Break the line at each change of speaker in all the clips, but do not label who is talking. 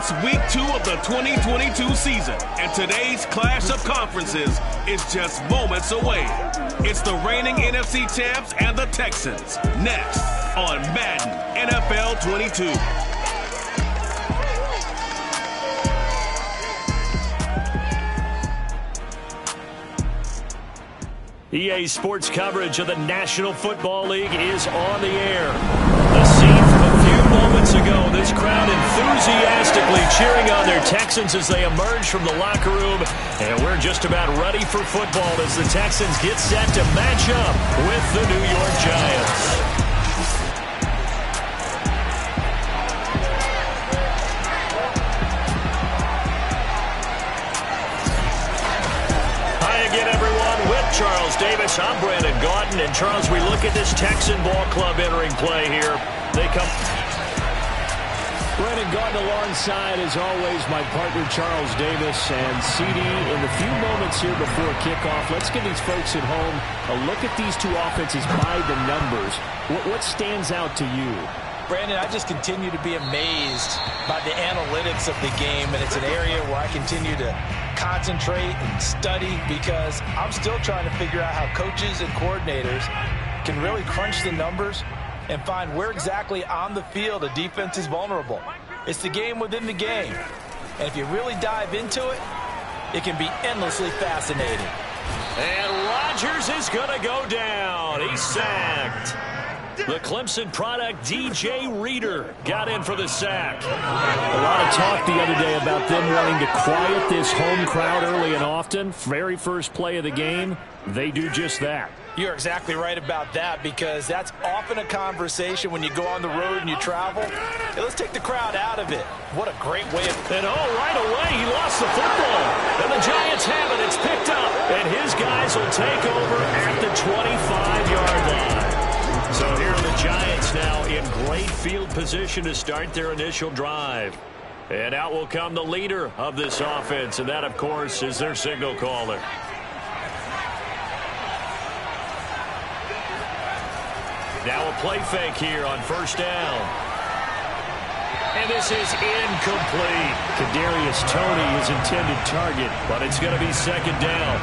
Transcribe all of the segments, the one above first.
It's week 2 of the 2022 season, and today's clash of conferences is just moments away. It's the reigning NFC champs and the Texans, next on Madden NFL 22.
EA Sports coverage of the National Football League is on the air. The scene from a few moments ago, this crowd enthusiastically cheering on their Texans as they emerge from the locker room. And we're just about ready for football as the Texans get set to match up with the New York Giants. Charles Davis, I'm Brandon Gaudin, and Charles, we look at this Texan ball club entering play here. They come.
Brandon Gaudin alongside, as always, my partner Charles Davis, and CD. In the few moments here before kickoff, let's give these folks at home a look at these two offenses by the numbers. What stands out to you?
Brandon, I just continue to be amazed by the analytics of the game, and it's an area where I continue to concentrate and study because I'm still trying to figure out how coaches and coordinators can really crunch the numbers and find where exactly on the field a defense is vulnerable. It's the game within the game, and if you really dive into it, it can be endlessly fascinating.
And Rodgers is going to go down. He's sacked. The Clemson product, DJ Reader, got in for the sack.
A lot of talk the other day about them wanting to quiet this home crowd early and often. Very first play of the game, they do just that.
You're exactly right about that, because that's often a conversation when you go on the road and you travel. Hey, let's take the crowd out of it. What a great way of...
And right away, he lost the football. And the Giants have it. It's picked up. And his guys will take over at the 25-yard line. So here are the Giants now in great field position to start their initial drive. And out will come the leader of this offense, and that, of course, is their signal caller. Now a play fake here on first down. And this is incomplete.
Kadarius Toney is intended target,
but it's going to be second down.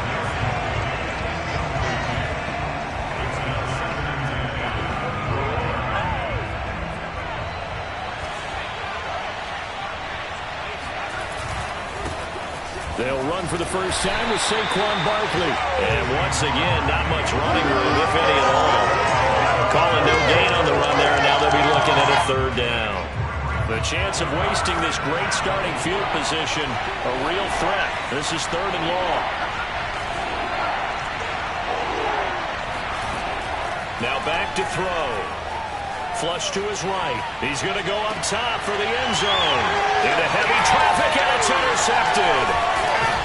They'll run for the first time with Saquon Barkley.
And once again, not much running room, if any at all. Calling no gain on the run there, and now they'll be looking at a third down. The chance of wasting this great starting field position, a real threat. This is third and long. Now back to throw. Flush to his right. He's going to go up top for the end zone. Into heavy traffic, and it's intercepted.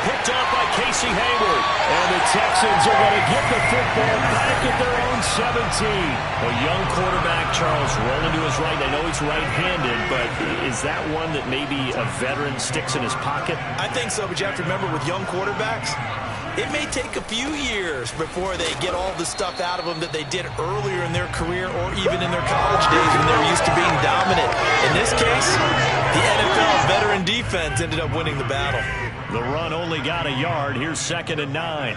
Picked up by Casey Hayward.
And the Texans are going to get the football back at their own 17.
A young quarterback, Charles, rolling to his right. I know he's right-handed, but is that one that maybe a veteran sticks in his pocket?
I think so, but you have to remember with young quarterbacks, it may take a few years before they get all the stuff out of them that they did earlier in their career or even in their college days when they were used to being dominant. In this case, the NFL veteran defense ended up winning the battle.
The run only got a yard. Here's 2nd and 9.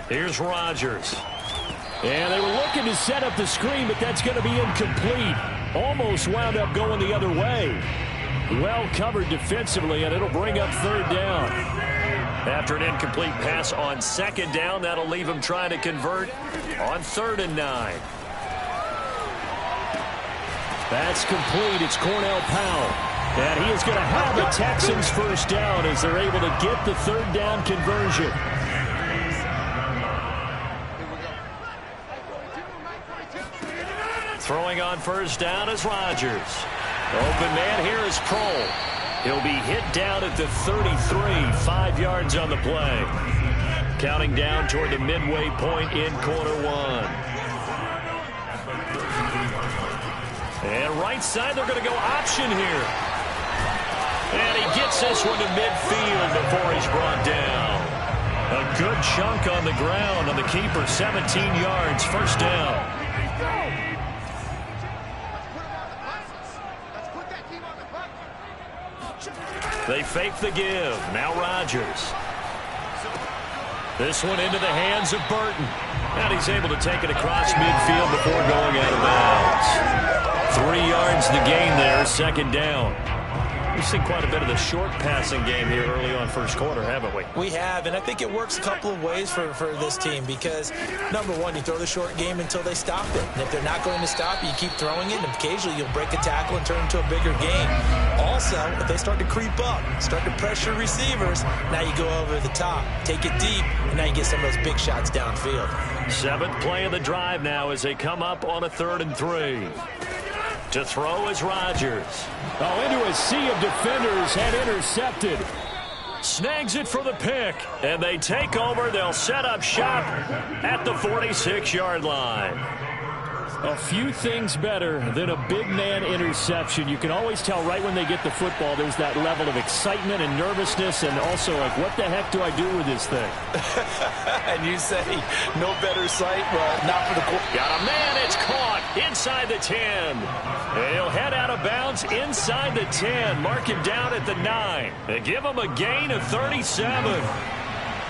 Here's Rodgers.
And they were looking to set up the screen, but that's going to be incomplete. Almost wound up going the other way. Well covered defensively, and it'll bring up third down.
After an incomplete pass on 2nd down, that'll leave him trying to convert on 3rd and 9.
That's complete. It's Cornell Powell. And he is going to have the Texans first down as they're able to get the third down conversion.
Throwing on first down is Rodgers. Open man here is Kroll. He'll be hit down at the 33, 5 yards on the play. Counting down toward the midway point in quarter one. And right side, they're going to go option here. And he gets this one to midfield before he's brought down. A good chunk on the ground on the keeper, 17 yards, first down. They fake the give. Now Rodgers. This one into the hands of Burton. And he's able to take it across midfield before going out of bounds. 3 yards the gain there, second down. We've seen quite a bit of the short passing game here early on first quarter, haven't we?
We have, and I think it works a couple of ways for this team because, number one, you throw the short game until they stop it. And if they're not going to stop it, you keep throwing it, and occasionally you'll break a tackle and turn it into a bigger game. Also, if they start to creep up, start to pressure receivers, now you go over the top, take it deep, and now you get some of those big shots downfield.
7th play of the drive now as they come up on a 3rd and 3. To throw is Rodgers.
Oh, into a sea of defenders and intercepted.
Snags it for the pick. And they take over. They'll set up shop at the 46-yard line.
A few things better than a big man interception. You can always tell right when they get the football, there's that level of excitement and nervousness and also like, what the heck do I do with this thing?
And you say, no better sight? Well, not for the quarterback.
Got a man. It's caught inside the 10. He'll head out of bounds inside the 10. Mark him down at the 9. They give him a gain of 37.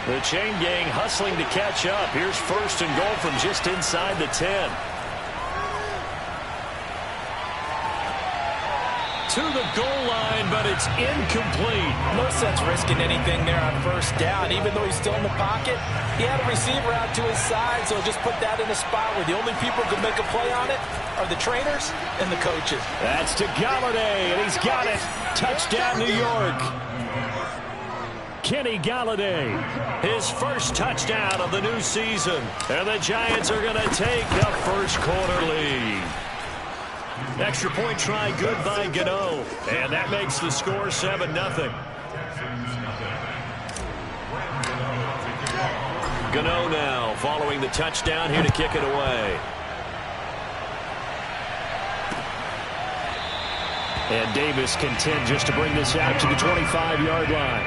The chain gang hustling to catch up. Here's 1st and goal from just inside the 10. To the goal line, but it's incomplete.
No sense risking anything there on 1st down. Even though he's still in the pocket, he had a receiver out to his side, so just put that in a spot where the only people who can make a play on it are the trainers and the coaches.
That's to Galladay, and he's got it. Touchdown, New York. Kenny Galladay.
His first touchdown of the new season. And the Giants are going to take the first quarter lead. Extra point try good by Gano. And that makes the score 7-0. Gano now following the touchdown here to kick it away.
And Davis content just to bring this out to the 25-yard line.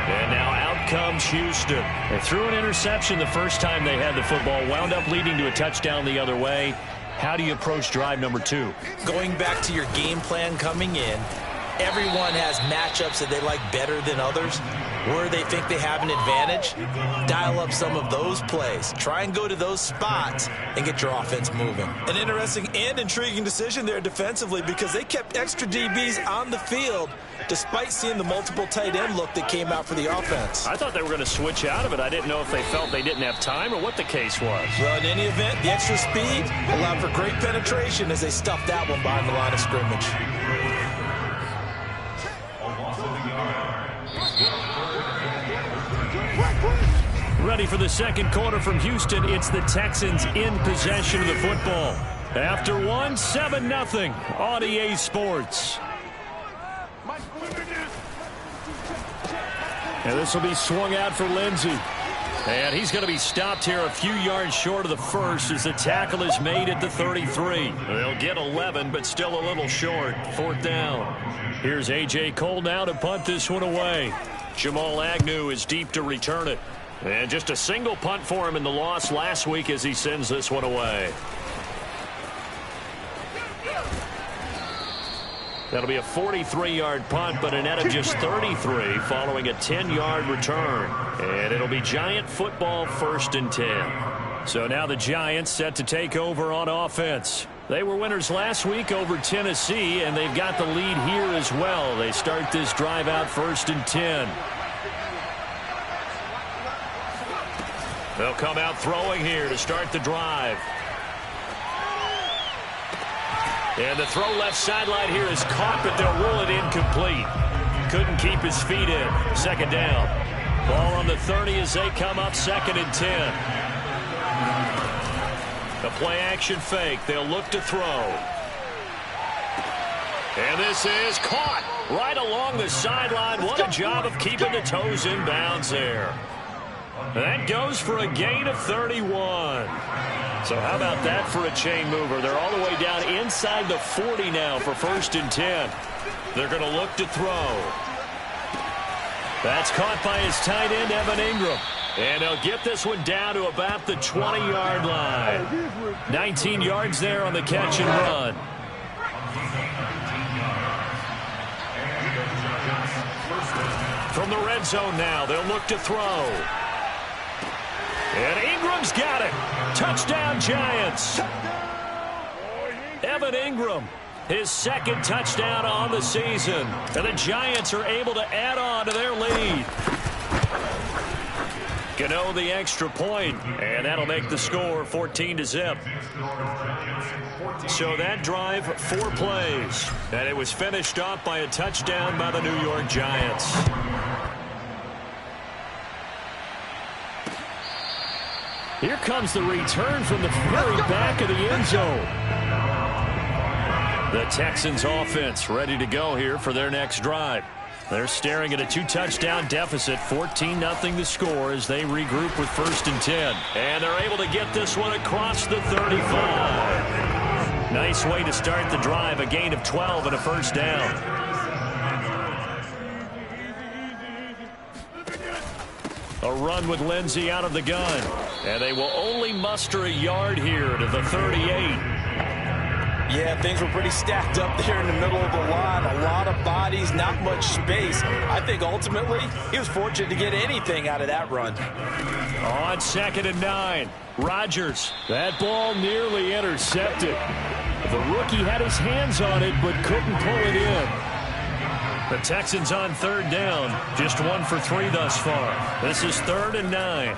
And now out comes Houston.
They threw an interception the first time they had the football, wound up leading to a touchdown the other way. How do you approach drive number 2?
Going back to your game plan coming in, everyone has matchups that they like better than others. Where they think they have an advantage, dial up some of those plays. Try and go to those spots and get your offense moving. An interesting and intriguing decision there defensively because they kept extra DBs on the field despite seeing the multiple tight end look that came out for the offense.
I thought they were going to switch out of it. I didn't know if they felt they didn't have time or what the case was.
Well, in any event, the extra speed allowed for great penetration as they stuffed that one behind the line of scrimmage.
Ready for the second quarter from Houston. It's the Texans in possession of the football. After 7-0 on EA Sports. And this will be swung out for Lindsey. And he's going to be stopped here a few yards short of the first as the tackle is made at the 33. They'll get 11, but still a little short. 4th down. Here's A.J. Cole now to punt this one away. Jamal Agnew is deep to return it. And just a single punt for him in the loss last week as he sends this one away. That'll be a 43-yard punt, but a net of just 33 following a 10-yard return. And it'll be Giant football 1st and 10. So now the Giants set to take over on offense. They were winners last week over Tennessee, and they've got the lead here as well. They start this drive out 1st and 10. They'll come out throwing here to start the drive. And the throw left sideline here is caught, but they'll rule it incomplete. Couldn't keep his feet in. 2nd down. Ball on the 30 as they come up 2nd and 10. The play action fake. They'll look to throw. And this is caught right along the sideline. What a job of keeping the toes in bounds there. That goes for a gain of 31. So how about that for a chain mover? They're all the way down inside the 40 now for 1st and 10. They're going to look to throw. That's caught by his tight end, Evan Ingram. And they'll get this one down to about the 20-yard line. 19 yards there on the catch and run.
From the red zone now, they'll look to throw. And Ingram's got it. Touchdown, Giants. Evan Ingram, his second touchdown on the season. And the Giants are able to add on to their lead. Gano the extra point, and that'll make the score 14-0. So that drive, 4 plays, and it was finished off by a touchdown by the New York Giants.
Here comes the return from the very back of the end zone.
The Texans offense ready to go here for their next drive. They're staring at a 2-touchdown deficit, 14-0 the score as they regroup with 1st and 10. And they're able to get this one across the 35. Nice way to start the drive, a gain of 12 and a first down. A run with Lindsey out of the gun. And they will only muster a yard here to the 38.
Yeah, things were pretty stacked up there in the middle of the line. A lot of bodies, not much space. I think ultimately he was fortunate to get anything out of that run.
On 2nd and 9, Rodgers.
That ball nearly intercepted. The rookie had his hands on it but couldn't pull it in.
The Texans on 3rd down, just 1 for 3 thus far. This is 3rd and 9.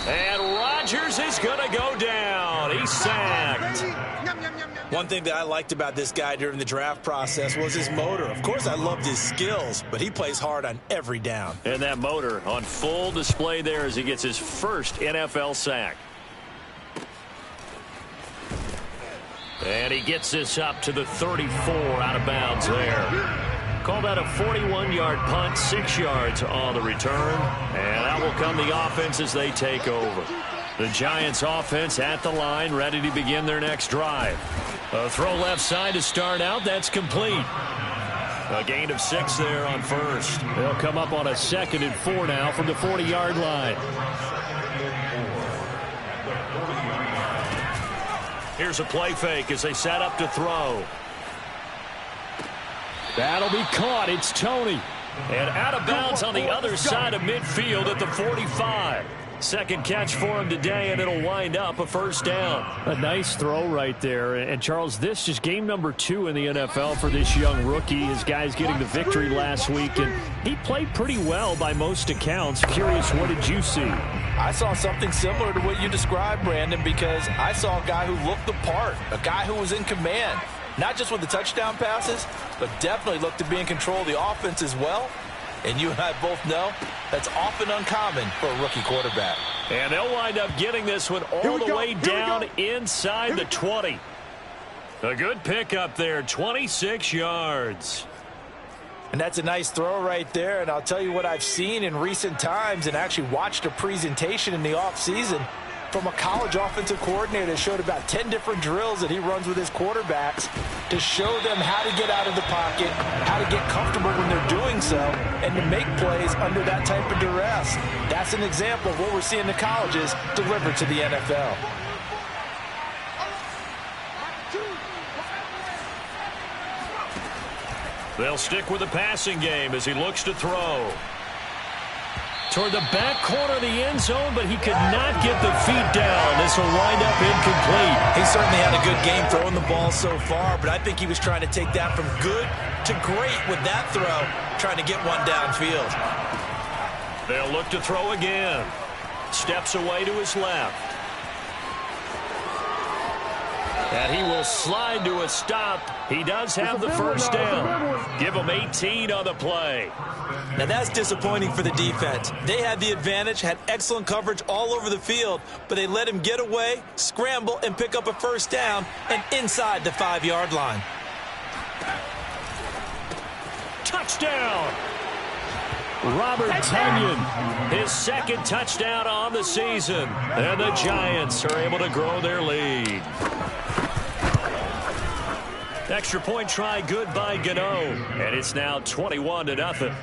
And Rodgers is going to go down. He's sacked.
One thing that I liked about this guy during the draft process was his motor. Of course, I loved his skills, but he plays hard on every down.
And that motor on full display there as he gets his first NFL sack. And he gets this up to the 34 out of bounds there. Call that a 41-yard punt, 6 yards on the return. And out will come the offense as they take over. The Giants offense at the line, ready to begin their next drive. A throw left side to start out. That's complete. A gain of 6 there on 1st.
They'll come up on a 2nd and 4 now from the 40-yard line.
Here's a play fake as they set up to throw.
That'll be caught. It's Tony.
And out of bounds on the other side of midfield at the 45. Second catch for him today, and it'll wind up a first down.
A nice throw right there. And, Charles, this is game number 2 in the NFL for this young rookie. His guys getting the victory last week, and he played pretty well by most accounts. Curious, what did you see?
I saw something similar to what you described, Brandon, because I saw a guy who looked the part, a guy who was in command. Not just with the touchdown passes, but definitely looked to be in control of the offense as well. And you and I both know that's often uncommon for a rookie quarterback.
And they'll wind up getting this one all the way down inside the 20. A good pickup there, 26 yards.
And that's a nice throw right there. And I'll tell you what I've seen in recent times and actually watched a presentation in the offseason from a college offensive coordinator that showed about 10 different drills that he runs with his quarterbacks to show them how to get out of the pocket, how to get comfortable when they're doing so, and to make plays under that type of duress. That's an example of what we're seeing the colleges deliver to the NFL.
They'll stick with the passing game as he looks to throw. Toward the back corner of the end zone, but he could not get the feet down. This will wind up incomplete.
He certainly had a good game throwing the ball so far, but I think he was trying to take that from good to great with that throw, trying to get one downfield.
They'll look to throw again. Steps away to his left. And he will slide to a stop. He does have the first down. Give him 18 on the play.
Now that's disappointing for the defense. They had the advantage, had excellent coverage all over the field, but they let him get away, scramble, and pick up a first down and inside the 5-yard line.
Touchdown! Robert Tonyan, his second touchdown on the season. And the Giants are able to grow their lead. Extra point try good by Gano. And it's now 21-0.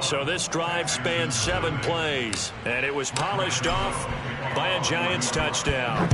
So this drive spans 7 plays. And it was polished off by a Giants touchdown.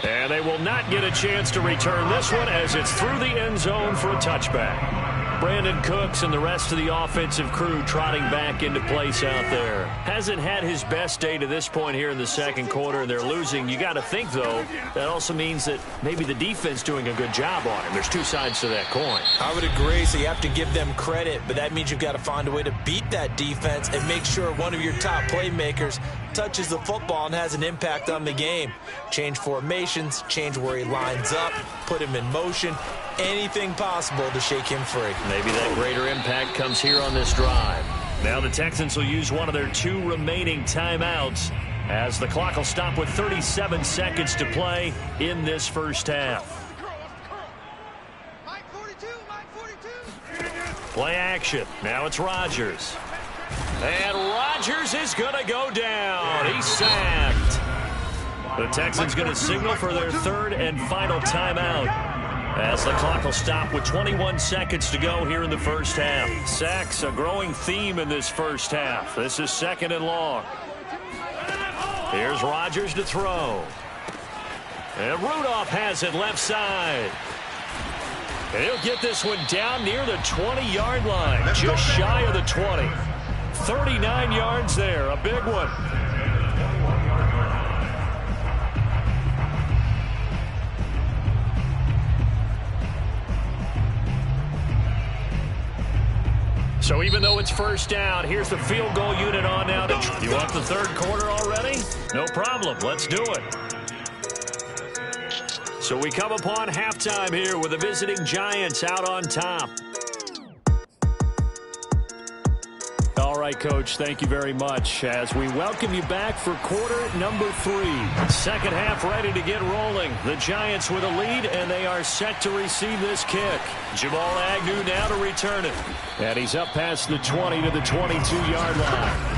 And And they will not get a chance to return this one as it's through the end zone for a touchback. Brandon Cooks and the rest of the offensive crew trotting back into place out there. Hasn't had his best day to this point here in the second quarter, and they're losing. You got to think, though, that also means that maybe the defense doing a good job on him. There's two sides to that coin.
I would agree, so you have to give them credit, but that means you've got to find a way to beat that defense and make sure one of your top playmakers touches the football and has an impact on the game. Change formations, change where he lines up, put him in motion, anything possible to shake him free.
Maybe that greater impact comes here on this drive. Now the Texans will use one of their 2 remaining timeouts as the clock will stop with 37 seconds to play in this first half. Play action. Now it's Rodgers. And Rodgers is going to go down. He's sacked. The Texans going to signal for their 3rd and final timeout as the clock will stop with 21 seconds to go here in the first half. Sacks, a growing theme in this first half. This is 2nd and long. Here's Rodgers to throw. And Rudolph has it left side. And he'll get this one down near the 20-yard line, just shy of the 20. 39 yards there, a big one. So even though it's first down, here's the field goal unit on now. You want the third quarter already? No problem. Let's do it. So we come upon halftime here with the visiting Giants out on top. All right, Coach, thank you very much as we welcome you back for quarter number 3. Second half ready to get rolling. The Giants with a lead, and they are set to receive this kick. Jamal Agnew now to return it. And he's up past the 20 to the 22-yard line.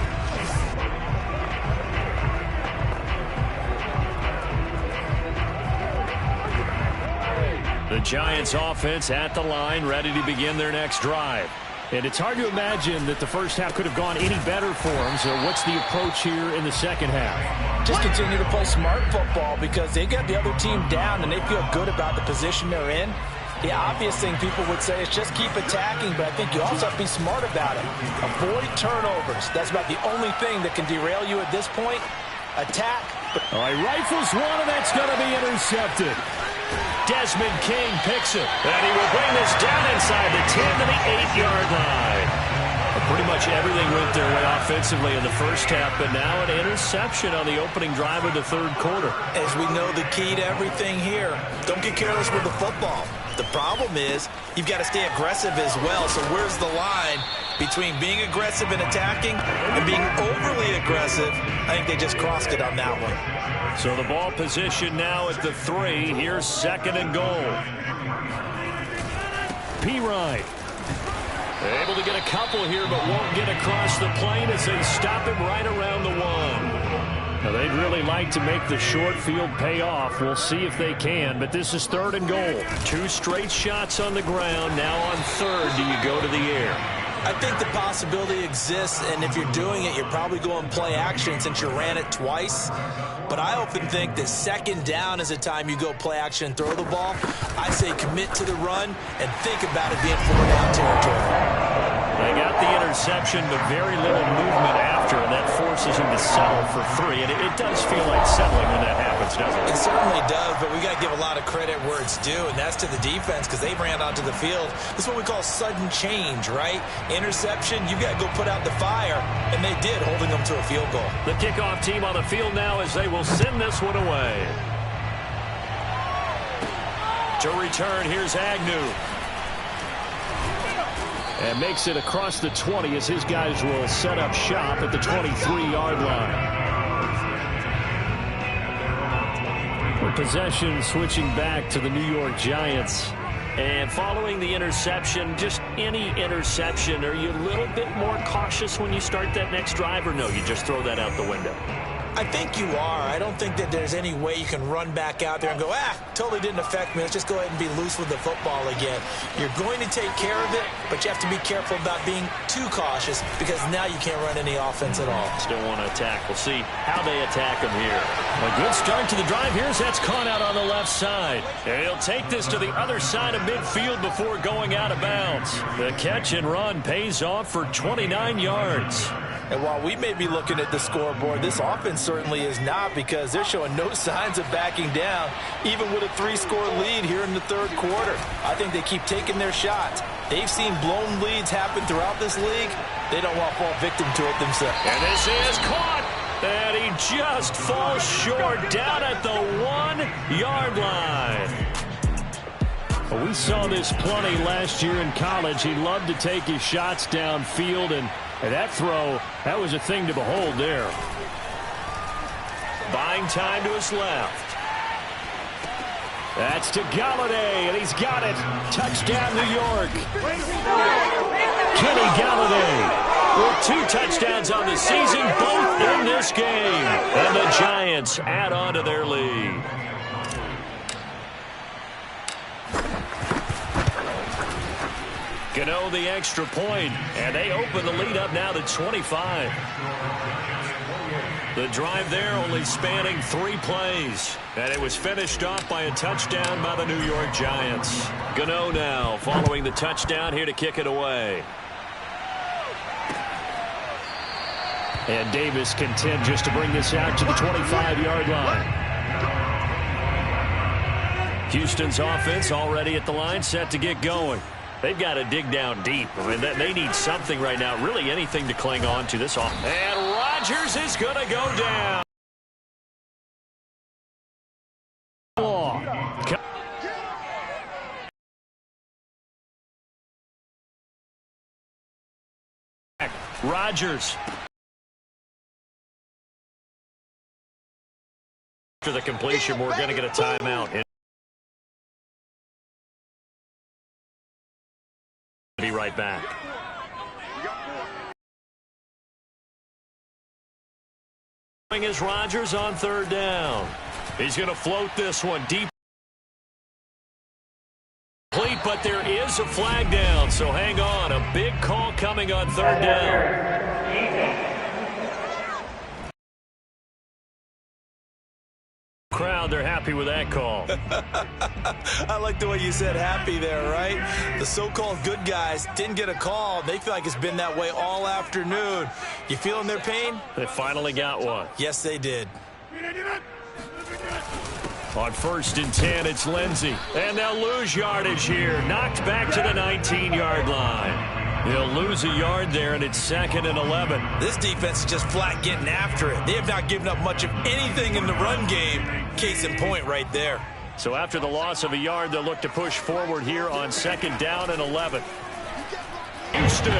The Giants offense at the line, ready to begin their next drive. And it's hard to imagine that the first half could have gone any better for them. So what's the approach here in the second half?
Just continue to play smart football because they got the other team down and they feel good about the position they're in. The obvious thing people would say is just keep attacking, but I think you also have to be smart about it. Avoid turnovers. That's about the only thing that can derail you at this point. Attack.
All right, rifles one, and that's going to be intercepted. Desmond King picks it, and he will bring this down inside the 10 to the 8-yard line. Pretty much everything went their way offensively in the first half, but now an interception on the opening drive of the third quarter.
As we know, the key to everything here, don't get careless with the football. The problem is you've got to stay aggressive as well. So where's the line between being aggressive and attacking and being overly aggressive? I think they just crossed it on that one.
So the ball position now at the 3. Here's 2nd and goal. P-Ryan able to get a couple here, but won't get across the plane as they stop him right around the 1. Now, they'd really like to make the short field pay off. We'll see if they can, but this is 3rd and goal. 2 straight shots on the ground. Now on 3rd, do you go to the air?
I think the possibility exists, and if you're doing it, you're probably going play action since you ran it twice. But I often think that 2nd down is a time you go play action and throw the ball. I say commit to the run and think about it being 4-down territory.
They got the interception, but very little movement after, and that forces him to settle for 3. And it does feel like settling when that happens, doesn't it?
It certainly does, but we got to give a lot of credit where it's due, and that's to the defense because they ran onto the field. This is what we call sudden change, right? Interception, you got to go put out the fire, and they did, holding them to a field goal.
The kickoff team on the field now as they will send this one away. To return, here's Agnew. And makes it across the 20 as his guys will set up shop at the 23-yard line. Possession switching back to the New York Giants. And following the interception, just any interception, are you a little bit more cautious when you start that next drive, or no, you just throw that out the window?
I think you are. I don't think that there's any way you can run back out there and go, totally didn't affect me. Let's just go ahead and be loose with the football again. You're going to take care of it, but you have to be careful about being too cautious because now you can't run any offense at all.
Still want to attack. We'll see how they attack him here. A good start to the drive. Here's that's caught out on the left side. And he'll take this to the other side of midfield before going out of bounds. The catch and run pays off for 29 yards.
And while we may be looking at the scoreboard, this offense certainly is not, because they're showing no signs of backing down, even with a 3-score lead here in the third quarter. I think they keep taking their shots. They've seen blown leads happen throughout this league. They don't want to fall victim to it themselves.
And this is caught. And he just falls short down at the 1-yard line. Well, we saw this plenty last year in college. He loved to take his shots downfield, and that throw, that was a thing to behold there. Buying time to his left. That's to Galladay, and he's got it. Touchdown, New York. Kenny Galladay with 2 touchdowns on the season, both in this game. And the Giants add on to their lead. Gano the extra point, and they open the lead up now to 25. The drive there only spanning 3 plays, and it was finished off by a touchdown by the New York Giants. Gano now following the touchdown here to kick it away. And Davis content just to bring this out to the 25-yard line. Houston's offense already at the line, set to get going. They've got to dig down deep. I mean, they need something right now, really anything to cling on to this offense. And Rodgers is going to go down. Rodgers. After the completion, we're going to get a timeout. Be right back. Is Rodgers on 3rd down. He's going to float this one deep. But there is a flag down, so hang on. A big call coming on 3rd down. Crowd, they're happy with that call.
I like the way you said happy there, right? The so-called good guys didn't get a call. They feel like it's been that way all afternoon. You feeling their pain?
They finally got one.
Yes, they did.
On 1st and 10, it's Lindsey. And they'll lose yardage here. Knocked back to the 19-yard line. They'll lose a yard there, and it's 2nd and 11.
This defense is just flat getting after it. They have not given up much of anything in the run game. Case in point right there.
So after the loss of a yard, they'll look to push forward here on 2nd down and 11. Houston.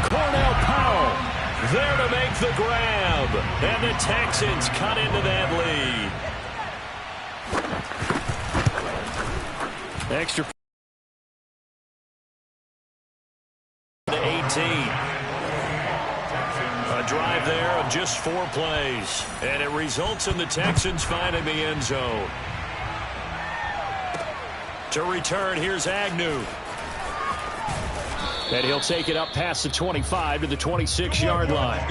Cornell Powell there to make the grab. And the Texans cut into that lead. Extra to 18. A drive there of just 4 plays. And it results in the Texans finding the end zone. To return, here's Agnew. And he'll take it up past the 25 to the 26-yard line.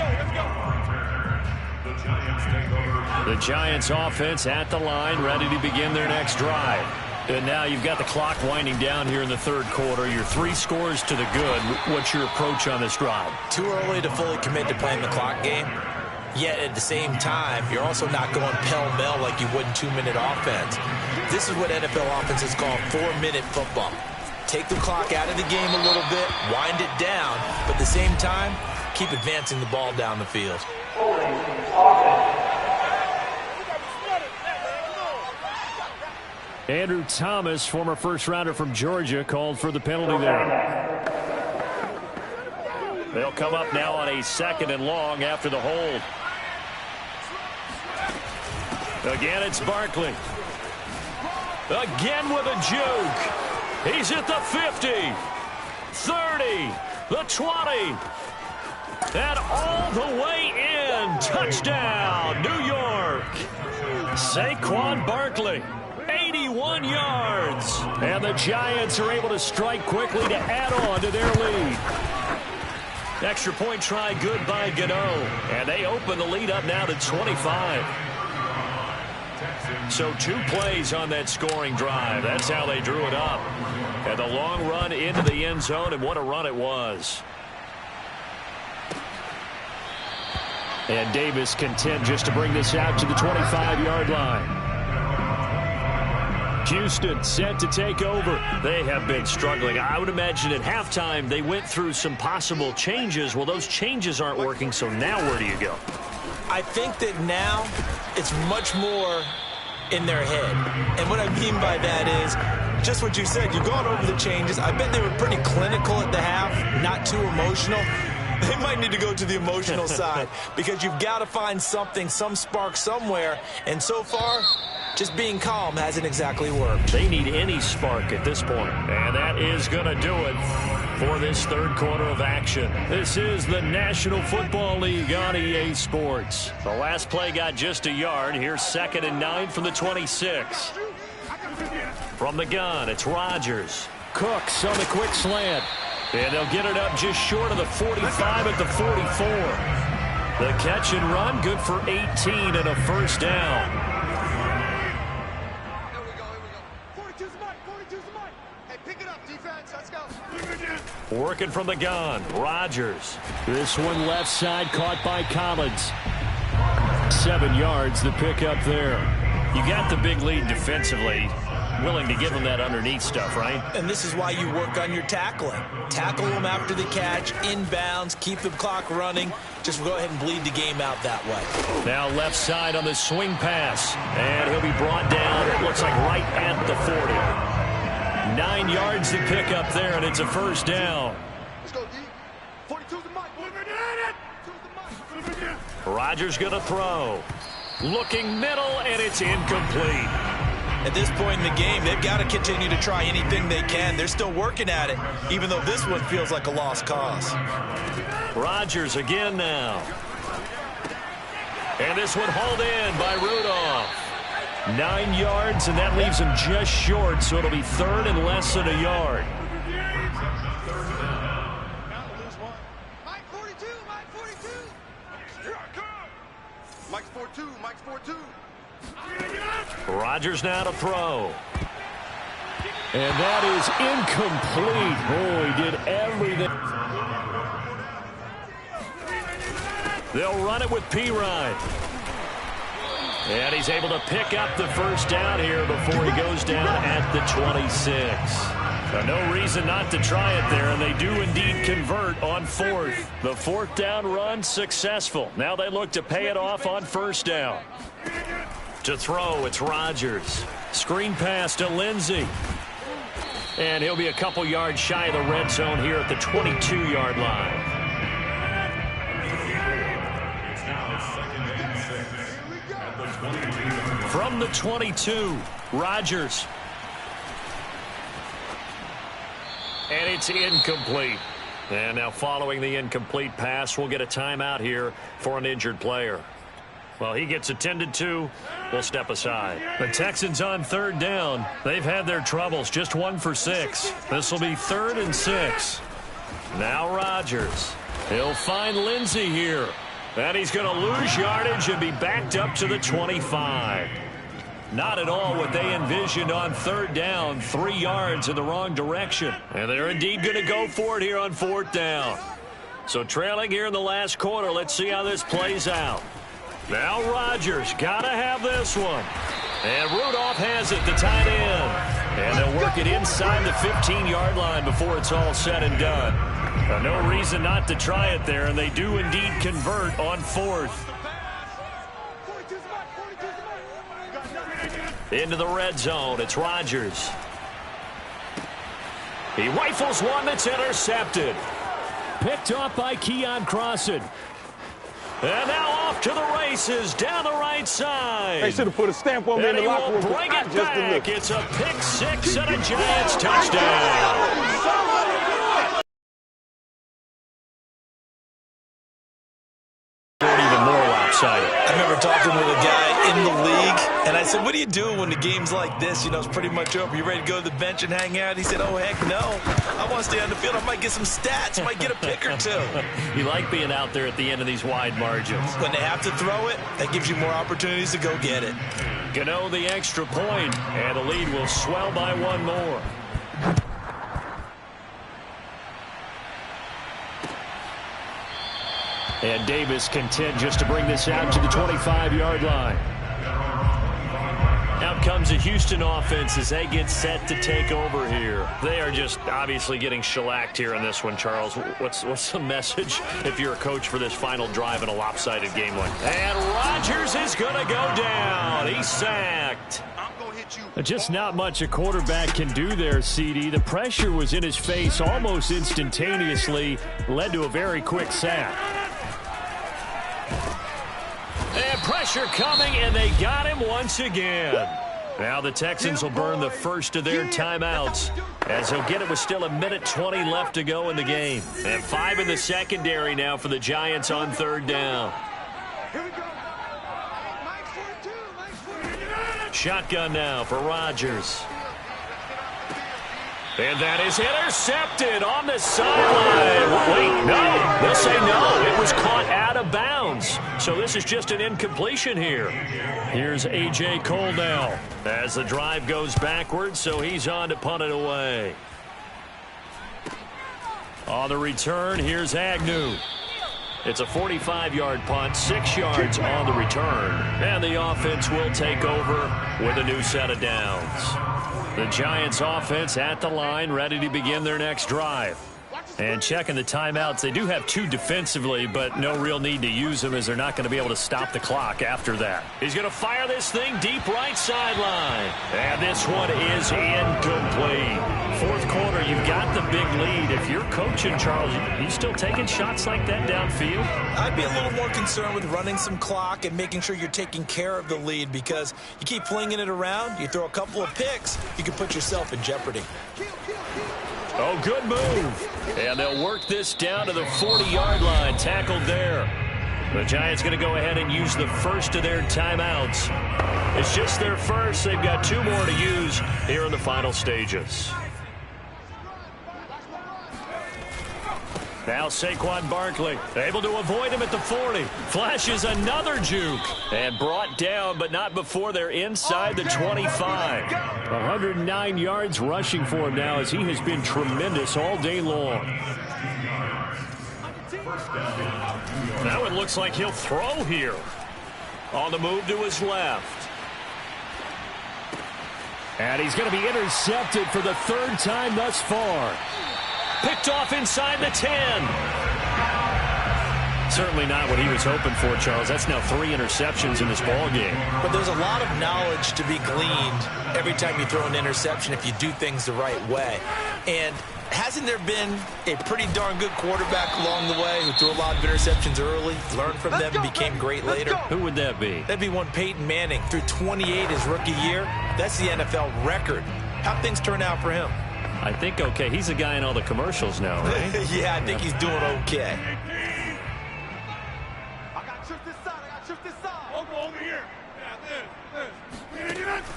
The Giants offense at the line, ready to begin their next drive. And now you've got the clock winding down here in the 3rd quarter. You're 3 scores to the good. What's your approach on this drive?
Too early to fully commit to playing the clock game. Yet at the same time, you're also not going pell-mell like you would in 2-minute offense. This is what NFL offenses call 4-minute football. Take the clock out of the game a little bit, wind it down, but at the same time, keep advancing the ball down the field.
Andrew Thomas, former first-rounder from Georgia, called for the penalty there. They'll come up now on a 2nd and long after the hold. Again, it's Barkley. Again with a juke. He's at the 50, 30, the 20, and all the way in. and touchdown, New York. Saquon Barkley, 81 yards. And the Giants are able to strike quickly to add on to their lead. Extra point try good by Gano. And they open the lead up now to 25. So 2 plays on that scoring drive. That's how they drew it up. And the long run into the end zone, and what a run it was. And Davis content just to bring this out to the 25-yard line. Houston set to take over. They have been struggling. I would imagine at halftime they went through some possible changes. Well, those changes aren't working, so now where do you go?
I think that now it's much more in their head. And what I mean by that is just what you said. You've gone over the changes. I bet they were pretty clinical at the half, not too emotional. They might need to go to the emotional side because you've got to find something, some spark somewhere. And so far, just being calm hasn't exactly worked.
They need any spark at this point. And that is going to do it for this third quarter of action. This is the National Football League on EA Sports. The last play got just a yard. Here's 2nd and 9 from the 26. From the gun, it's Rodgers. Cooks on the quick slant. And they'll get it up just short of the 45 at the 44. The catch and run, good for 18 and a first down.
Here we go. 42's the mic. Hey, pick it up, defense. Let's go.
Working from the gun, Rodgers. This one left side caught by Collins. 7 yards, the pickup there. You got the big lead defensively. Willing to give them that underneath stuff, right?
And this is why you work on your tackling. Tackle them after the catch, inbounds, keep the clock running. Just go ahead and bleed the game out that way.
Now left side on the swing pass. And he'll be brought down, it looks like right at the 40. 9 yards to pick up there, and it's a first down.
Let's go, D. 42's the mic.
Rodgers going to throw. Looking middle, and it's incomplete.
At this point in the game, they've got to continue to try anything they can. They're still working at it, even though this one feels like a lost cause.
Rodgers again now. And this one hauled in by Rudolph. 9 yards, and that leaves him just short, so it'll be 3rd and less than a yard.
Mike 42. Mike's 4-2.
Rodgers now to throw. And that is incomplete. Oh, he did everything. They'll run it with Pirine. And he's able to pick up the first down here before he goes down at the 26. So no reason not to try it there, and they do indeed convert on 4th. The 4th down run successful. Now they look to pay it off on 1st down. To throw, it's Rodgers. Screen pass to Lindsey. And he'll be a couple yards shy of the red zone here at the 22-yard line. From the 22, Rodgers. And it's incomplete. And now following the incomplete pass, we'll get a timeout here for an injured player. Well, he gets attended to. We'll step aside. The Texans on 3rd down. They've had their troubles. Just 1 for 6. This will be 3rd and 6. Now Rodgers. He'll find Lindsey here. And he's going to lose yardage and be backed up to the 25. Not at all what they envisioned on 3rd down. 3 yards in the wrong direction. And they're indeed going to go for it here on 4th down. So trailing here in the last quarter. Let's see how this plays out. Now Rodgers got to have this one. And Rudolph has it, the tight end. And they'll work it inside the 15-yard line before it's all said and done. No reason not to try it there, and they do indeed convert on 4th. Into the red zone, it's Rodgers. He rifles one that's intercepted. Picked off by Keon Crossan. And now off to the races down the right side.
They should have put a stamp on me in the locker room.
Bring it back. It's a pick 6 and a Giants touchdown. Even more laps
talking with a guy in the league, and I said, what are you doing when the game's like this? You know, it's pretty much over. You ready to go to the bench and hang out? He said, oh, heck no. I want to stay on the field. I might get some stats. Might get a pick or two.
You like being out there at the end of these wide margins.
When they have to throw it, that gives you more opportunities to go get it.
Gano the extra point, and the lead will swell by one more. And Davis content just to bring this out to the 25-yard line. Out comes the Houston offense as they get set to take over here. They are just obviously getting shellacked here in this one, Charles. What's the message if you're a coach for this final drive in a lopsided game like that? And Rodgers is going to go down. He's sacked. Just not much a quarterback can do there, CD. The pressure was in his face almost instantaneously, led to a very quick sack. And pressure coming, and they got him once again. Now the Texans will burn the first of their timeouts as they'll get it with still 1:20 left to go in the game. And 5 in the secondary now for the Giants on third down. Shotgun now for Rodgers. And that is intercepted on the sideline. Wait, no. They'll say no. It was caught out of bounds. So this is just an incompletion here. Here's A.J. Cole now as the drive goes backwards, so he's on to punt it away. On the return, here's Agnew. It's a 45-yard punt, 6 yards on the return. And the offense will take over with a new set of downs. The Giants offense at the line, ready to begin their next drive. And checking the timeouts, they do have 2 defensively, but no real need to use them as they're not going to be able to stop the clock after that. He's going to fire this thing deep right sideline. And this one is incomplete. Fourth quarter, you've got the big lead. If you're coaching, Charles, you still taking shots like that downfield?
I'd be a little more concerned with running some clock and making sure you're taking care of the lead, because you keep flinging it around, you throw a couple of picks, you can put yourself in jeopardy.
Oh, good move. And they'll work this down to the 40-yard line. Tackled there. The Giants going to go ahead and use the first of their timeouts. It's just their first. They've got 2 more to use here in the final stages. Now Saquon Barkley able to avoid him at the 40. Flashes another juke. And brought down, but not before they're inside the 25. 109 yards rushing for him now as he has been tremendous all day long. Now it looks like he'll throw here. On the move to his left. And he's going to be intercepted for the 3rd time thus far. Picked off inside the 10. Certainly not what he was hoping for, Charles. That's now 3 interceptions in this ball game.
But there's a lot of knowledge to be gleaned every time you throw an interception if you do things the right way. And hasn't there been a pretty darn good quarterback along the way who threw a lot of interceptions early, learned from them, and became great later?
Who would that be?
That'd be one Peyton Manning. Threw 28 his rookie year. That's the NFL record. How'd things turn out for him?
I think okay. He's a guy in all the commercials now, right?
Yeah, I think he's doing okay.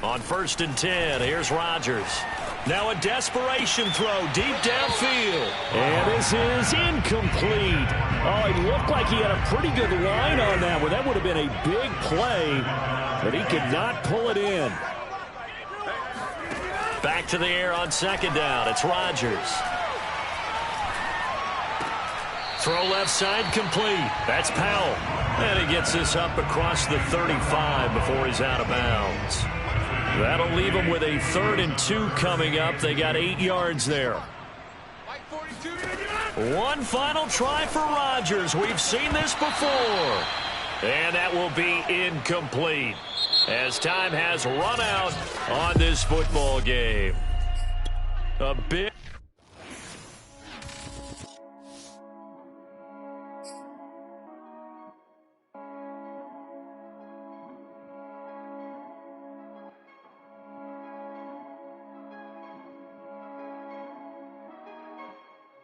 On 1st and 10, here's Rodgers. Now a desperation throw deep downfield. And this is incomplete. Oh, it looked like he had a pretty good line on that one. That would have been a big play, but he could not pull it in. Back to the air on 2nd down. It's Rodgers. Throw left side complete. That's Powell. And he gets this up across the 35 before he's out of bounds. That'll leave him with a 3rd and 2 coming up. They got 8 yards there. One final try for Rodgers. We've seen this before. And that will be incomplete as time has run out on this football game. A big